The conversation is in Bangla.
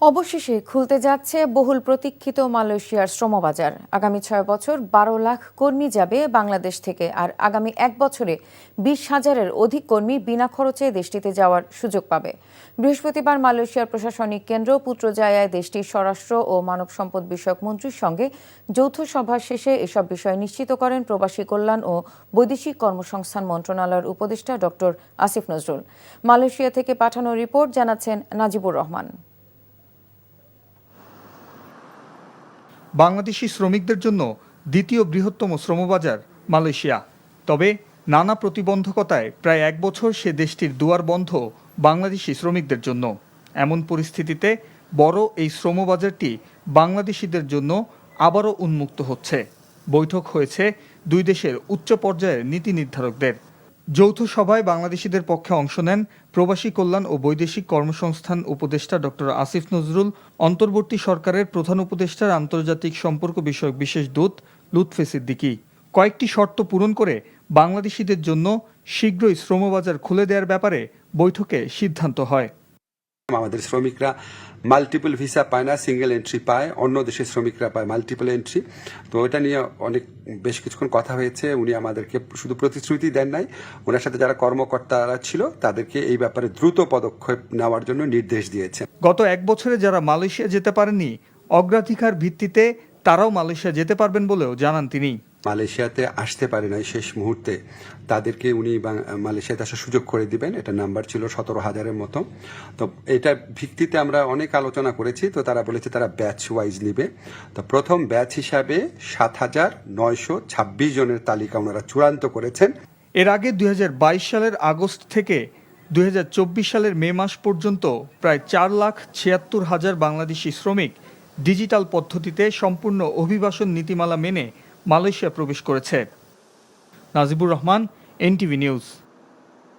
অবশেষে খুলতে যাচ্ছে বহুল প্রতীক্ষিত মালয়েশিয়ার শ্রমবাজার। আগামী ৬ বছর ১২ লাখ কর্মী যাবে বাংলাদেশ থেকে, আর আগামী ১ বছরে ২০,০০০-এর অধিক কর্মী বিনা খরচে দেশটিতে যাওয়ার সুযোগ পাবে। বৃহস্পতিবার মালয়েশিয়ার প্রশাসনিক কেন্দ্র পুত্রজায়ায় দেশটির স্বরাষ্ট্র ও মানব সম্পদ বিষয়ক মন্ত্রীর সঙ্গে যৌথ সভা শেষে এসব বিষয় নিশ্চিত করেন প্রবাসী কল্যাণ ও বৈদেশিক কর্মসংস্থান মন্ত্রণালয়ের উপদেষ্টা ডক্টর আসিফ নজরুল। মালয়েশিয়া থেকে পাঠানো রিপোর্ট জানাচ্ছেন নাজিবুর রহমান। বাংলাদেশি শ্রমিকদের জন্য দ্বিতীয় বৃহত্তম শ্রমবাজার মালয়েশিয়া। তবে নানা প্রতিবন্ধকতায় প্রায় ১ বছর সে দেশটির দুয়ার বন্ধ বাংলাদেশি শ্রমিকদের জন্য। এমন পরিস্থিতিতে বড় এই শ্রমবাজারটি বাংলাদেশিদের জন্য আবারও উন্মুক্ত হচ্ছে। বৈঠক হয়েছে দুই দেশের উচ্চ পর্যায়ের নীতি নির্ধারকদের। যৌথ সভায় বাংলাদেশিদের পক্ষে অংশ নেন প্রবাসী কল্যাণ ও বৈদেশিক কর্মসংস্থান উপদেষ্টা ডক্টর আসিফ নজরুল, অন্তর্বর্তী সরকারের প্রধান উপদেষ্টার আন্তর্জাতিক সম্পর্ক বিষয়ক বিশেষ দূত লুৎফে সিদ্দিকী। কয়েকটি শর্ত পূরণ করে বাংলাদেশিদের জন্য শীঘ্রই শ্রমবাজার খুলে দেওয়ার ব্যাপারে বৈঠকে সিদ্ধান্ত হয়। আমাদের শ্রমিকরা মাল্টিপল ভিসা পায় না, সিঙ্গেল এন্ট্রি পায়। অন্য দেশের শ্রমিকরা পায় মাল্টিপল এন্ট্রি। তো এটা নিয়ে বেশ কিছুক্ষণ কথা হয়েছে। উনি আমাদেরকে শুধু প্রতিশ্রুতি দেন নাই, ওনার সাথে যারা কর্মকর্তারা ছিল তাদেরকে এই ব্যাপারে দ্রুত পদক্ষেপ নেওয়ার জন্য নির্দেশ দিয়েছেন। গত ১ বছরে যারা মালয়েশিয়া যেতে পারেননি, অগ্রাধিকার ভিত্তিতে তারাও মালয়েশিয়া যেতে পারবেন বলেও জানান তিনি। মালয়েশিয়াতে আসতে পারে নাই শেষ মুহূর্তে, তাদেরকে উনি মালয়েশিয়াতে আসার সুযোগ করে দিবেন। এটা নাম্বার ছিল ১৭,০০০-এর মতো। তো এটা ভিত্তিতে আমরা অনেক আলোচনা করেছি। তো তারা বলেছে তারা ব্যাচ ওয়াইজ নিবে। তো প্রথম ব্যাচ হিসাবে ৭,৯২৬ জনের তালিকা ওনারা চূড়ান্ত করেছেন। এর আগে ২০২২ সালের আগস্ট থেকে ২০২৪ সালের মে মাস পর্যন্ত প্রায় ৪,৭৬,০০০ বাংলাদেশি শ্রমিক ডিজিটাল পদ্ধতিতে সম্পূর্ণ অভিবাসন নীতিমালা মেনে মালয়েশিয়া প্রবেশ করেছে। Najibur Rahman, NTV news.